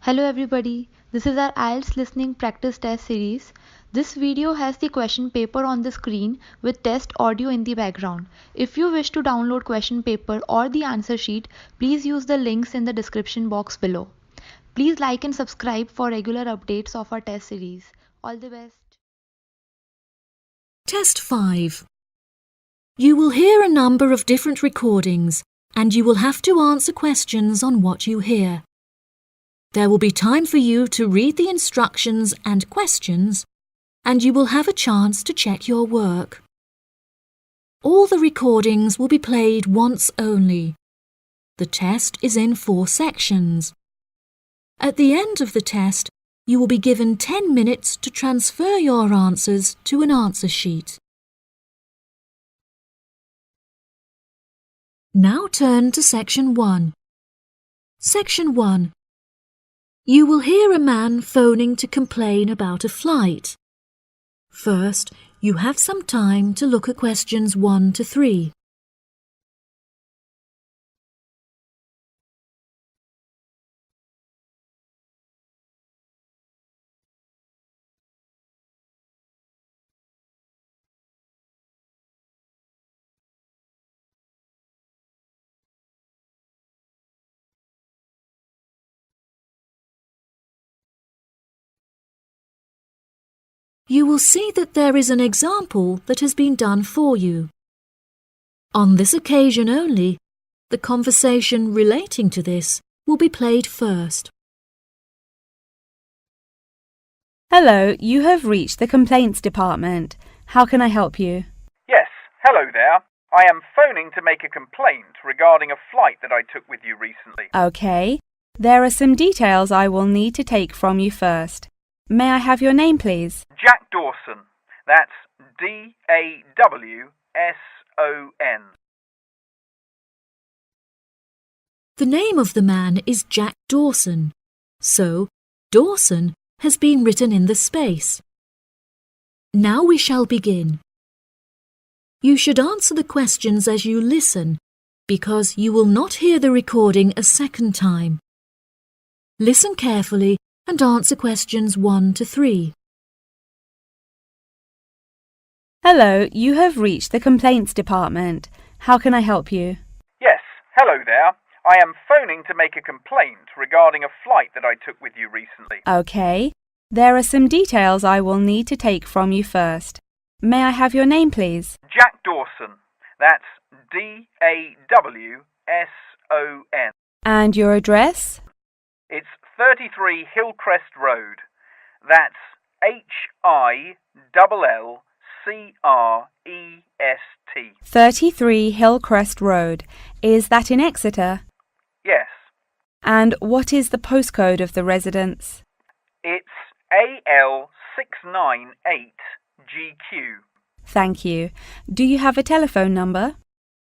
Hello everybody, this is our IELTS listening practice test series. This video has the question paper on the screen with test audio in the background. If you wish to download question paper or the answer sheet, please use the links in the description box below. Please like and subscribe for regular updates of our test series. All the best. Test 5. You will hear a number of different recordings and you will have to answer questions on what you hear. There will be time for you to read the instructions and questions, and you will have a chance to check your work. All the recordings will be played once only. The test is in 4 sections. At the end of the test, you will be given 10 minutes to transfer your answers to an answer sheet. Now turn to Section 1. Section 1. You will hear a man phoning to complain about a flight. First, you have some time to look at questions 1 to 3. You will see that there is an example that has been done for you. On this occasion only, the conversation relating to this will be played first. Hello, you have reached the complaints department. How can I help you? Yes, hello there. I am phoning to make a complaint regarding a flight that I took with you recently. Okay. There are some details I will need to take from you first. May I have your name, please? Jack Dawson. That's D-A-W-S-O-N. The name of the man is Jack Dawson, so Dawson has been written in the space. Now we shall begin. You should answer the questions as you listen, because you will not hear the recording a second time. Listen carefully and answer questions 1 to 3. Hello, you have reached the complaints department. How can I help you? Yes, hello there. I am phoning to make a complaint regarding a flight that I took with you recently. Okay. There are some details I will need to take from you first. May I have your name, please? Jack Dawson. That's D-A-W-S-O-N. And your address? It's 33 Hillcrest Road. That's Hillcrest. 33 Hillcrest Road. Is that in Exeter? Yes. And what is the postcode of the residence? It's AL698GQ. Thank you. Do you have a telephone number?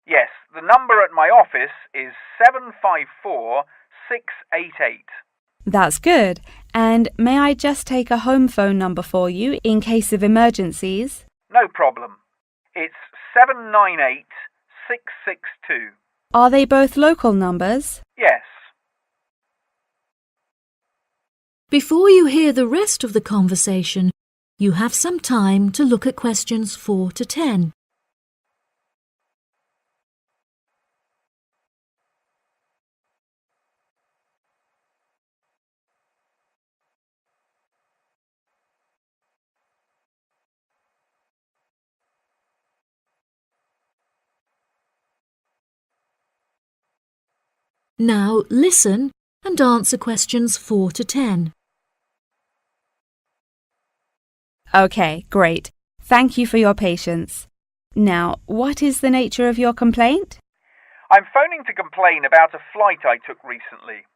Yes, the number at my office is 754688. That's good. And may I just take a home phone number for you in case of emergencies? No problem. It's 798662. Are they both local numbers? Yes. Before you hear the rest of the conversation, you have some time to look at questions 4 to 10. Now listen and answer questions 4 to 10. Okay, great. Thank you for your patience. Now, what is the nature of your complaint? I'm phoning to complain about a flight I took recently.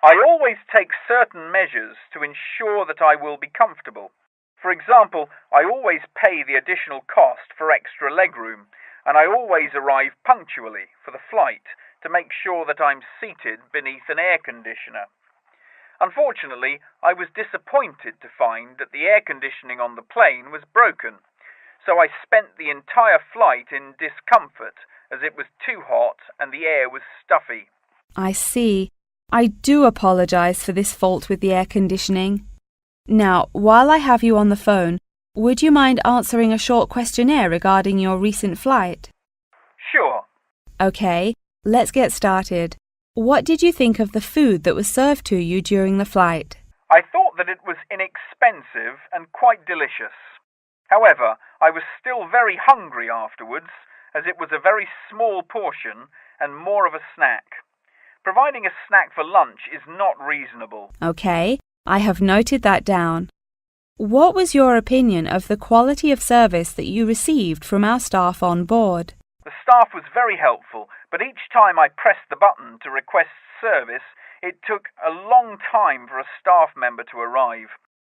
I always take certain measures to ensure that I will be comfortable. For example, I always pay the additional cost for extra legroom, and I always arrive punctually for the flight to make sure that I'm seated beneath an air conditioner. Unfortunately, I was disappointed to find that the air conditioning on the plane was broken, so I spent the entire flight in discomfort as it was too hot and the air was stuffy. I see. I do apologise for this fault with the air conditioning. Now, while I have you on the phone, would you mind answering a short questionnaire regarding your recent flight? Sure. Okay, let's get started. What did you think of the food that was served to you during the flight? I thought that it was inexpensive and quite delicious. However, I was still very hungry afterwards, as it was a very small portion and more of a snack. Providing a snack for lunch is not reasonable. Okay, I have noted that down. What was your opinion of the quality of service that you received from our staff on board? The staff was very helpful, but each time I pressed the button to request service, it took a long time for a staff member to arrive.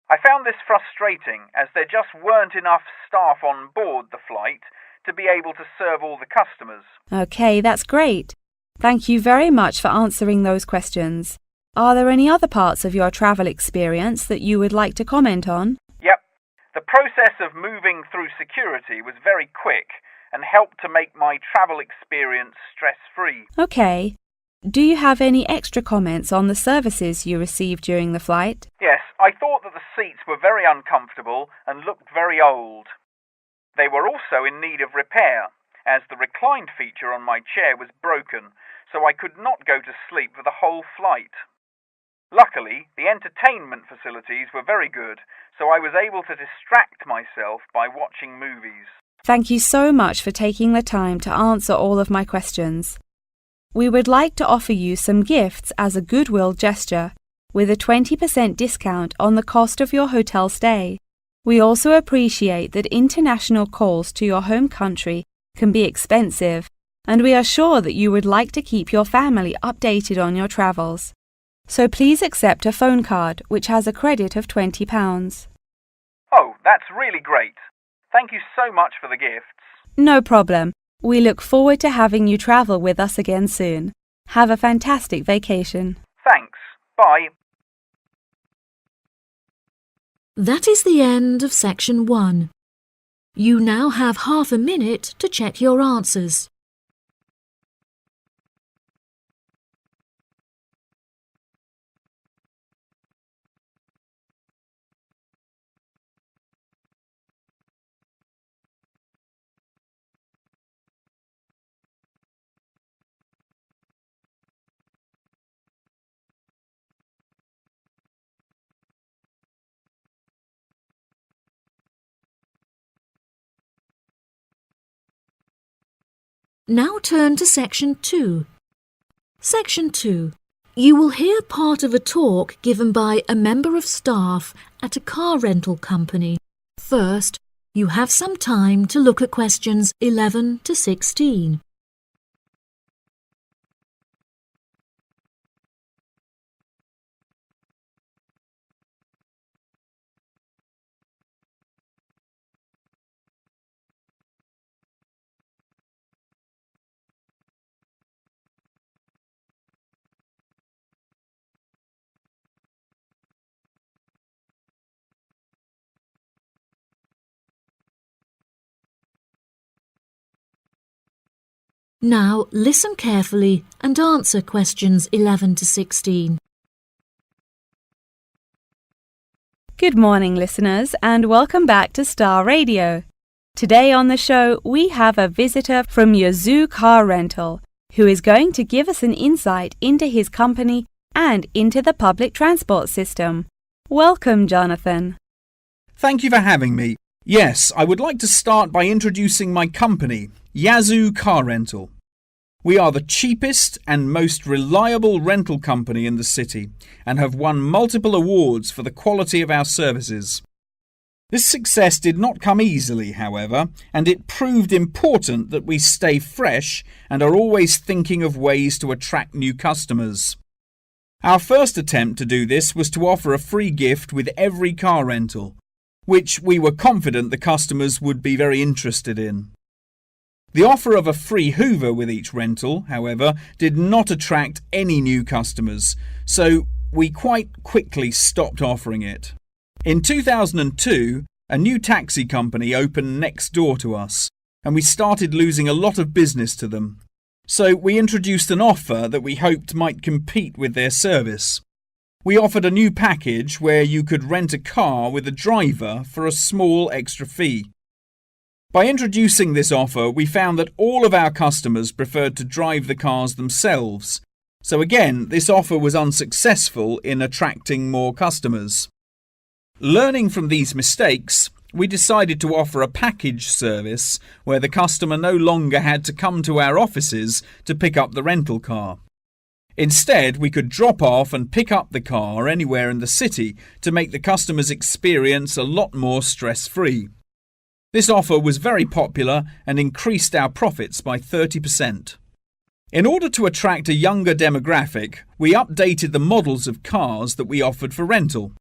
I found this frustrating, as there just weren't enough staff on board the flight to be able to serve all the customers. Okay, that's great. Thank you very much for answering those questions. Are there any other parts of your travel experience that you would like to comment on? Yep. The process of moving through security was very quick and helped to make my travel experience stress-free. Okay. Do you have any extra comments on the services you received during the flight? Yes, I thought that the seats were very uncomfortable and looked very old. They were also in need of repair, as the reclined feature on my chair was broken, so I could not go to sleep for the whole flight. Luckily, the entertainment facilities were very good, so I was able to distract myself by watching movies. Thank you so much for taking the time to answer all of my questions. We would like to offer you some gifts as a goodwill gesture, with a 20% discount on the cost of your hotel stay. We also appreciate that international calls to your home country can be expensive, and we are sure that you would like to keep your family updated on your travels. So please accept a phone card which has a credit of £20. Oh, that's really great. Thank you so much for the gifts. No problem. We look forward to having you travel with us again soon. Have a fantastic vacation. Thanks. Bye. That is the end of section 1. You now have half a minute to check your answers. Now turn to section 2. Section 2. You will hear part of a talk given by a member of staff at a car rental company. First, you have some time to look at questions 11 to 16. Now listen carefully and answer questions 11 to 16. Good morning, listeners, and welcome back to Star Radio. Today on the show, we have a visitor from Yazoo Car Rental, who is going to give us an insight into his company and into the public transport system. Welcome, Jonathan. Thank you for having me. Yes, I would like to start by introducing my company, Yazoo Car Rental. We are the cheapest and most reliable rental company in the city and have won multiple awards for the quality of our services. This success did not come easily, however, and it proved important that we stay fresh and are always thinking of ways to attract new customers. Our first attempt to do this was to offer a free gift with every car rental, which we were confident the customers would be very interested in. The offer of a free Hoover with each rental, however, did not attract any new customers, so we quite quickly stopped offering it. In 2002, a new taxi company opened next door to us, and we started losing a lot of business to them. so we introduced an offer that we hoped might compete with their service. We offered a new package where you could rent a car with a driver for a small extra fee. By introducing this offer, we found that all of our customers preferred to drive the cars themselves. So again, this offer was unsuccessful in attracting more customers. Learning from these mistakes, we decided to offer a package service where the customer no longer had to come to our offices to pick up the rental car. Instead, we could drop off and pick up the car anywhere in the city to make the customer's experience a lot more stress-free. This offer was very popular and increased our profits by 30%. In order to attract a younger demographic, we updated the models of cars that we offered for rental.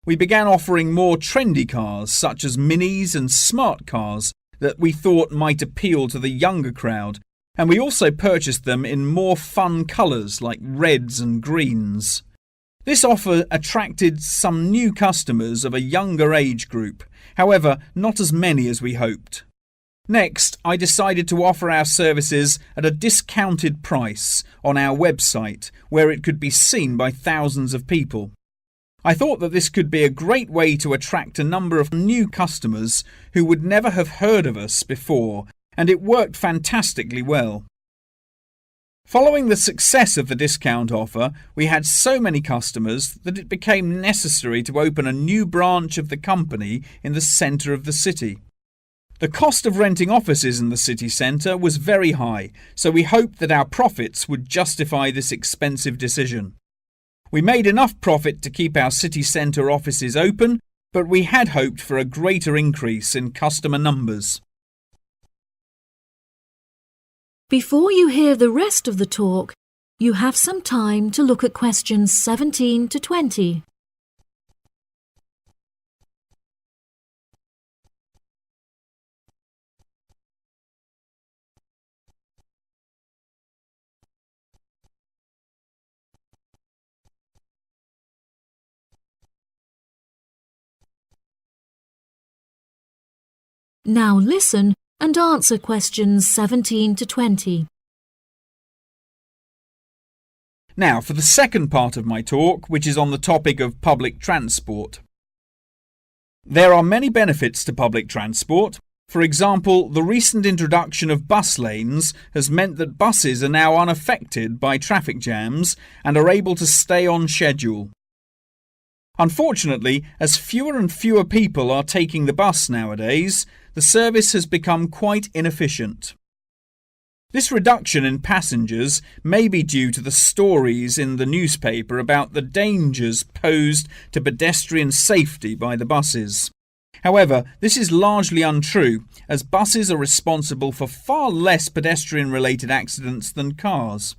We began offering more trendy cars such as minis and smart cars that we thought might appeal to the younger crowd, and we also purchased them in more fun colours like reds and greens. This offer attracted some new customers of a younger age group, however, not as many as we hoped. Next, I decided to offer our services at a discounted price on our website where it could be seen by thousands of people. I thought that this could be a great way to attract a number of new customers who would never have heard of us before, and it worked fantastically well. Following the success of the discount offer, we had so many customers that it became necessary to open a new branch of the company in the centre of the city. The cost of renting offices in the city centre was very high, so we hoped that our profits would justify this expensive decision. We made enough profit to keep our city centre offices open, but we had hoped for a greater increase in customer numbers. Before you hear the rest of the talk, you have some time to look at questions 17 to 20. Now listen and answer questions 17 to 20. Now for the second part of my talk, which is on the topic of public transport. There are many benefits to public transport. For example, the recent introduction of bus lanes has meant that buses are now unaffected by traffic jams and are able to stay on schedule. Unfortunately, as fewer and fewer people are taking the bus nowadays, the service has become quite inefficient. This reduction in passengers may be due to the stories in the newspaper about the dangers posed to pedestrian safety by the buses. However, this is largely untrue, as buses are responsible for far less pedestrian-related accidents than cars.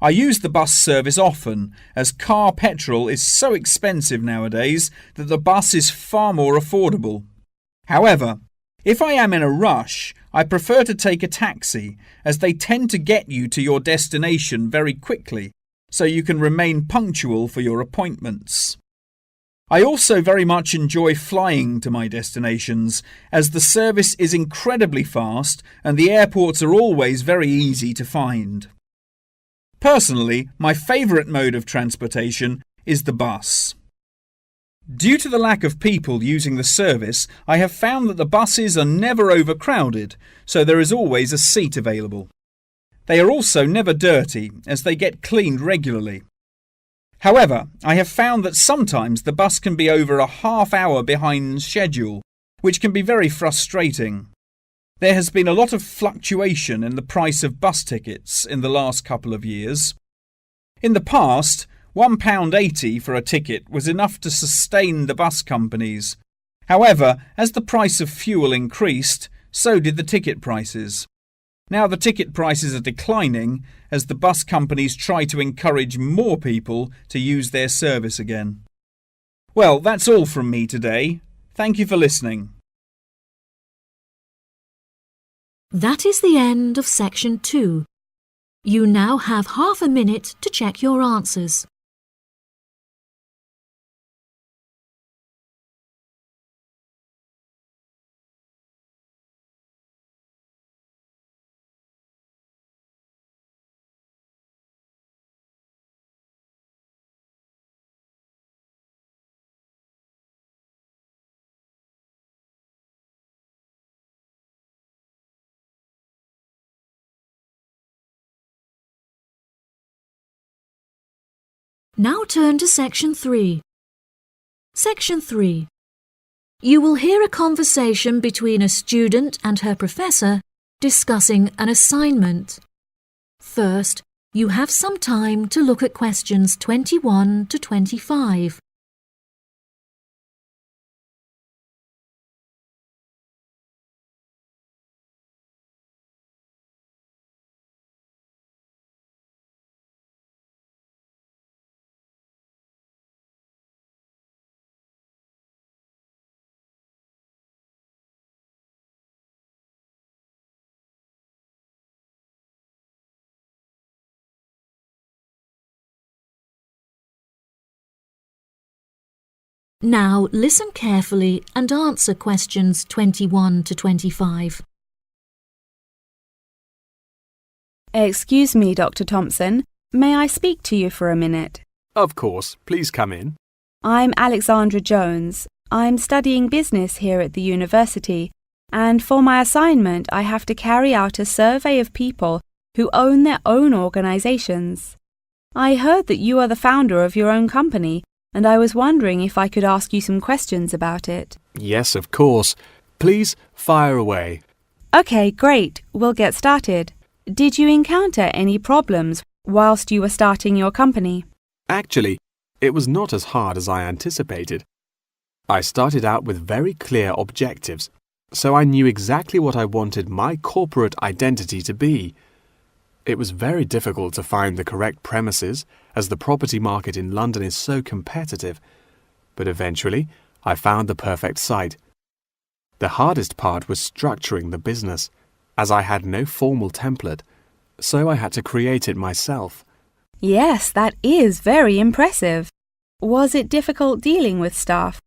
I use the bus service often, as car petrol is so expensive nowadays that the bus is far more affordable. However, if I am in a rush, I prefer to take a taxi, as they tend to get you to your destination very quickly, so you can remain punctual for your appointments. I also very much enjoy flying to my destinations, as the service is incredibly fast and the airports are always very easy to find. Personally, my favourite mode of transportation is the bus. Due to the lack of people using the service, I have found that the buses are never overcrowded, so there is always a seat available. They are also never dirty, as they get cleaned regularly. However, I have found that sometimes the bus can be over a half hour behind schedule, which can be very frustrating. There has been a lot of fluctuation in the price of bus tickets in the last couple of years. In the past, £1.80 for a ticket was enough to sustain the bus companies. However, as the price of fuel increased, so did the ticket prices. Now the ticket prices are declining as the bus companies try to encourage more people to use their service again. Well, that's all from me today. Thank you for listening. That is the end of section 2. You now have half a minute to check your answers. Now turn to Section 3. Section 3. You will hear a conversation between a student and her professor discussing an assignment. First, you have some time to look at questions 21 to 25. Now listen carefully and answer questions 21 to 25. Excuse me, Dr. Thompson. May I speak to you for a minute? Of course. Please come in. I'm Alexandra Jones. I'm studying business here at the university, and for my assignment I have to carry out a survey of people who own their own organizations. I heard that you are the founder of your own company, and I was wondering if I could ask you some questions about it. Yes, of course. Please fire away. Okay, great. We'll get started. Did you encounter any problems whilst you were starting your company? Actually, it was not as hard as I anticipated. I started out with very clear objectives, so I knew exactly what I wanted my corporate identity to be. It was very difficult to find the correct premises, as the property market in London is so competitive, but eventually I found the perfect site. The hardest part was structuring the business, as I had no formal template, so I had to create it myself. Yes, that is very impressive. Was it difficult dealing with staff?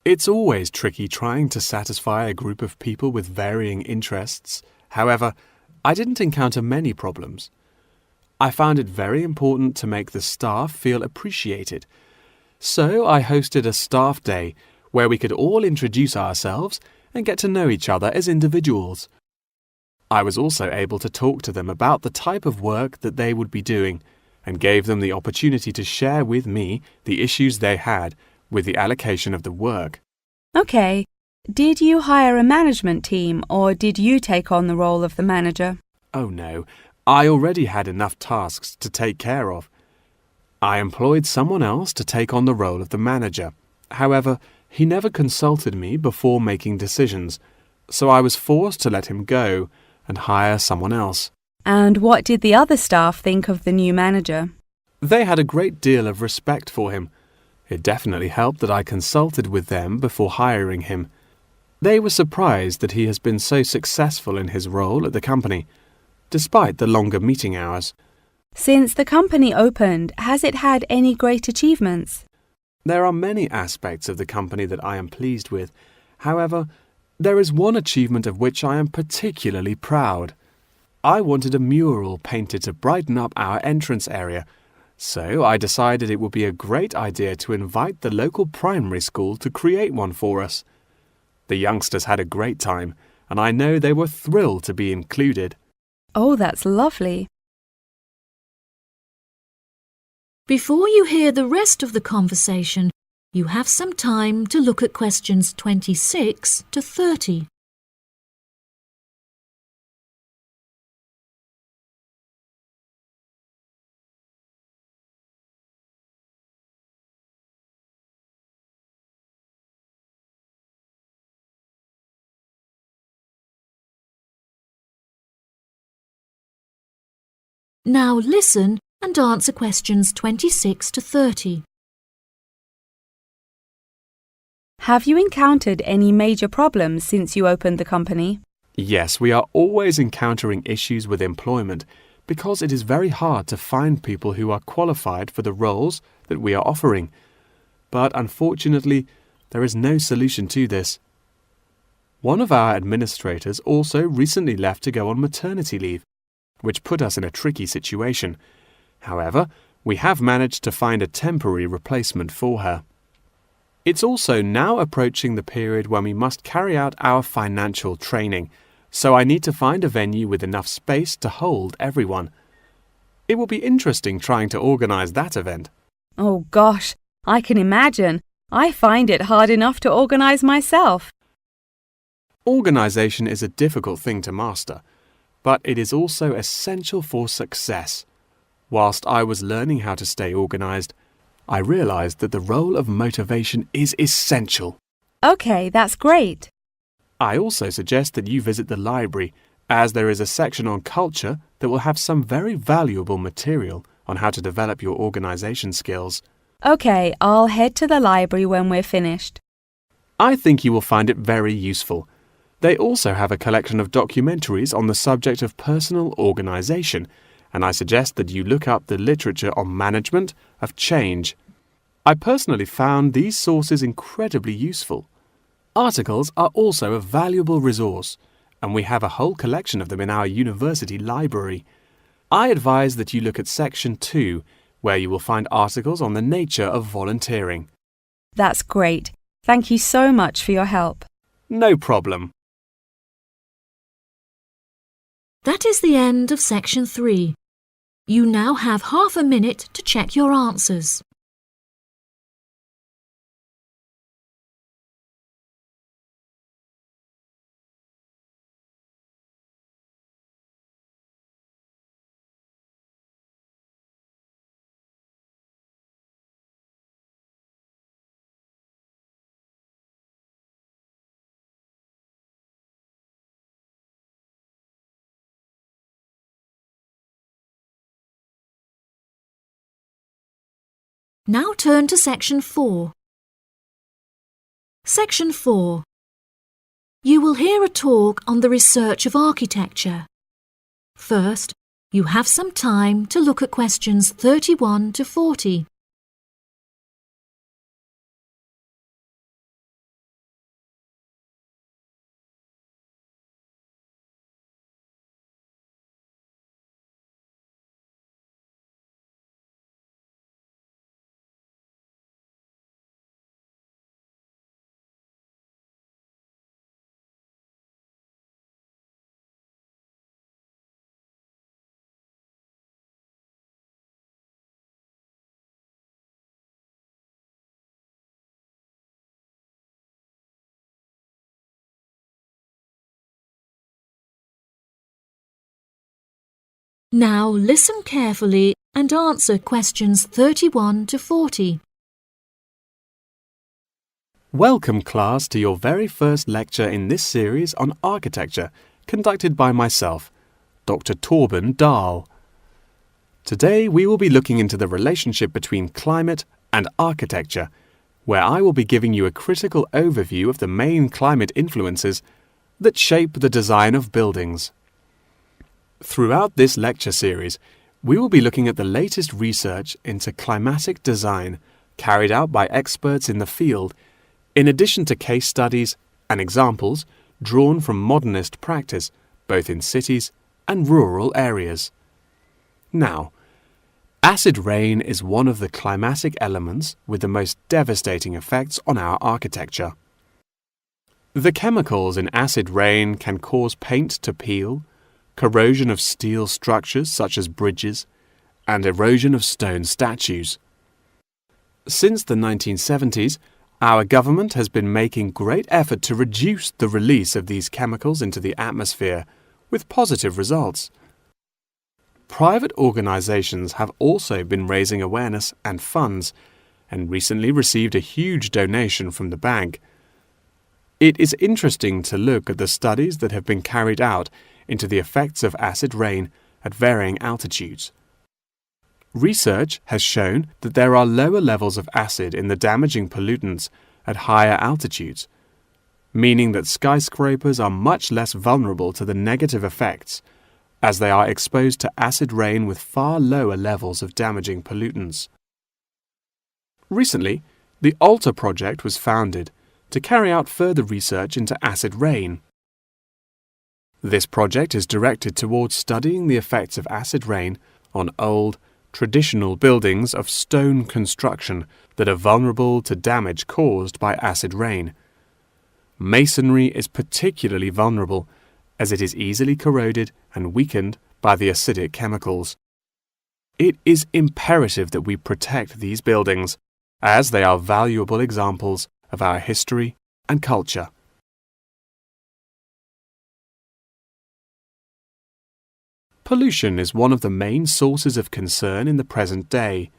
It's always tricky trying to satisfy a group of people with varying interests. However, I didn't encounter many problems. I found it very important to make the staff feel appreciated. So I hosted a staff day where we could all introduce ourselves and get to know each other as individuals. I was also able to talk to them about the type of work that they would be doing and gave them the opportunity to share with me the issues they had with the allocation of the work. Okay. Did you hire a management team, or did you take on the role of the manager? Oh no, I already had enough tasks to take care of. I employed someone else to take on the role of the manager. However, he never consulted me before making decisions, so I was forced to let him go and hire someone else. And what did the other staff think of the new manager? They had a great deal of respect for him. It definitely helped that I consulted with them before hiring him. They were surprised that he has been so successful in his role at the company, despite the longer meeting hours. Since the company opened, has it had any great achievements? There are many aspects of the company that I am pleased with. However, there is one achievement of which I am particularly proud. I wanted a mural painted to brighten up our entrance area, so I decided it would be a great idea to invite the local primary school to create one for us. The youngsters had a great time, and I know they were thrilled to be included. Oh, that's lovely. Before you hear the rest of the conversation, you have some time to look at questions 26 to 30. Now listen and answer questions 26 to 30. Have you encountered any major problems since you opened the company? Yes, we are always encountering issues with employment because it is very hard to find people who are qualified for the roles that we are offering. But unfortunately, there is no solution to this. One of our administrators also recently left to go on maternity leave, which put us in a tricky situation. However, we have managed to find a temporary replacement for her. It's also now approaching the period when we must carry out our financial training, so I need to find a venue with enough space to hold everyone. It will be interesting trying to organise that event. Oh gosh, I can imagine. I find it hard enough to organise myself. Organisation is a difficult thing to master, but it is also essential for success. Whilst I was learning how to stay organised, I realised that the role of motivation is essential. Okay, that's great. I also suggest that you visit the library, as there is a section on culture that will have some very valuable material on how to develop your organisation skills. Okay, I'll head to the library when we're finished. I think you will find it very useful. They also have a collection of documentaries on the subject of personal organisation, and I suggest that you look up the literature on management of change. I personally found these sources incredibly useful. Articles are also a valuable resource, and we have a whole collection of them in our university library. I advise that you look at Section 2, where you will find articles on the nature of volunteering. That's great. Thank you so much for your help. No problem. That is the end of Section 3. You now have half a minute to check your answers. Now turn to Section 4. Section 4. You will hear a talk on the research of architecture. First, you have some time to look at questions 31 to 40. Now listen carefully and answer questions 31 to 40. Welcome, class, to your very first lecture in this series on architecture, conducted by myself, Dr. Torben Dahl. Today we will be looking into the relationship between climate and architecture, where I will be giving you a critical overview of the main climate influences that shape the design of buildings. Throughout this lecture series, we will be looking at the latest research into climatic design carried out by experts in the field, in addition to case studies and examples drawn from modernist practice, both in cities and rural areas. Now, acid rain is one of the climatic elements with the most devastating effects on our architecture. The chemicals in acid rain can cause paint to peel, corrosion of steel structures such as bridges, and erosion of stone statues. Since the 1970s, our government has been making great effort to reduce the release of these chemicals into the atmosphere, with positive results. Private organisations have also been raising awareness and funds, and recently received a huge donation from the bank. It is interesting to look at the studies that have been carried out into the effects of acid rain at varying altitudes. Research has shown that there are lower levels of acid in the damaging pollutants at higher altitudes, meaning that skyscrapers are much less vulnerable to the negative effects, as they are exposed to acid rain with far lower levels of damaging pollutants. Recently, the ALTA project was founded to carry out further research into acid rain. This project is directed towards studying the effects of acid rain on old, traditional buildings of stone construction that are vulnerable to damage caused by acid rain. Masonry is particularly vulnerable as it is easily corroded and weakened by the acidic chemicals. It is imperative that we protect these buildings, as they are valuable examples of our history and culture. Pollution is one of the main sources of concern in the present day.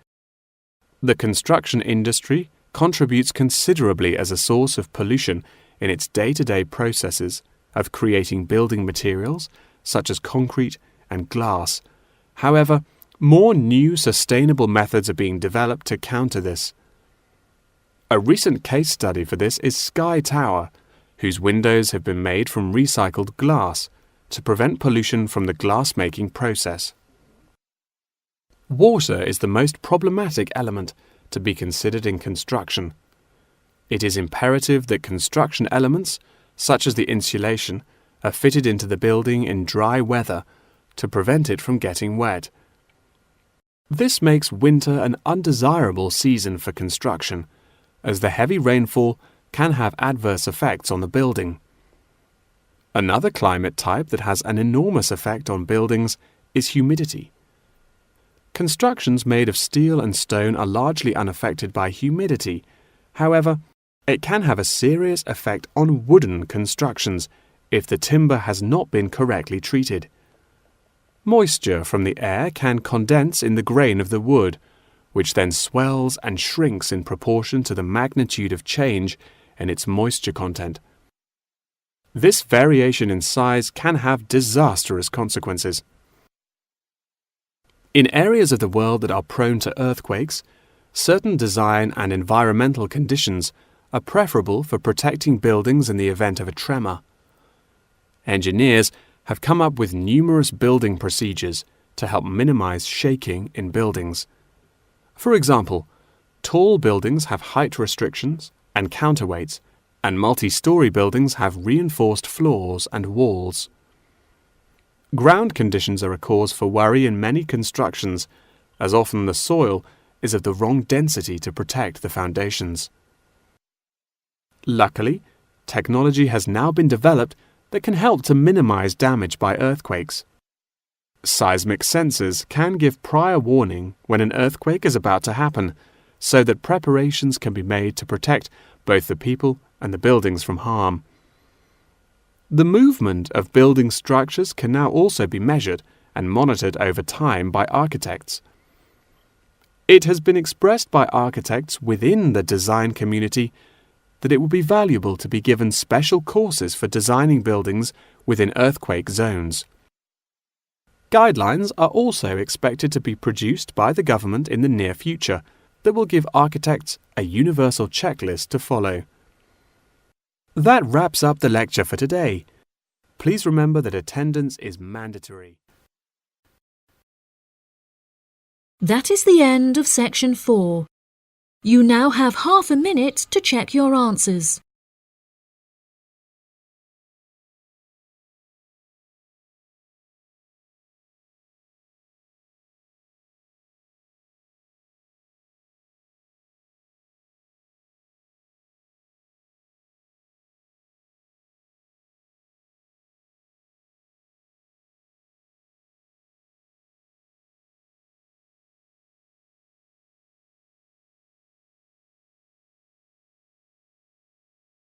The construction industry contributes considerably as a source of pollution in its day-to-day processes of creating building materials such as concrete and glass. However, more new sustainable methods are being developed to counter this. A recent case study for this is Sky Tower, whose windows have been made from recycled glass to prevent pollution from the glass-making process. Water is the most problematic element to be considered in construction. It is imperative that construction elements, such as the insulation, are fitted into the building in dry weather to prevent it from getting wet. This makes winter an undesirable season for construction, as the heavy rainfall can have adverse effects on the building. Another climate type that has an enormous effect on buildings is humidity. Constructions made of steel and stone are largely unaffected by humidity. However, it can have a serious effect on wooden constructions if the timber has not been correctly treated. Moisture from the air can condense in the grain of the wood, which then swells and shrinks in proportion to the magnitude of change in its moisture content. This variation in size can have disastrous consequences. In areas of the world that are prone to earthquakes, certain design and environmental conditions are preferable for protecting buildings in the event of a tremor. Engineers have come up with numerous building procedures to help minimize shaking in buildings. For example, tall buildings have height restrictions and counterweights, and multi-story buildings have reinforced floors and walls. Ground conditions are a cause for worry in many constructions, as often the soil is of the wrong density to protect the foundations. Luckily, technology has now been developed that can help to minimize damage by earthquakes. Seismic sensors can give prior warning when an earthquake is about to happen, so that preparations can be made to protect both the people and the buildings from harm. The movement of building structures can now also be measured and monitored over time by architects. It has been expressed by architects within the design community that it would be valuable to be given special courses for designing buildings within earthquake zones. Guidelines are also expected to be produced by the government in the near future that will give architects a universal checklist to follow. That wraps up the lecture for today. Please remember that attendance is mandatory. That is the end of section 4. You now have half a minute to check your answers.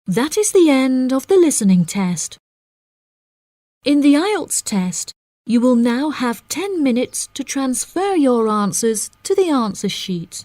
That is the end of the listening test. In the IELTS test, you will now have 10 minutes to transfer your answers to the answer sheet.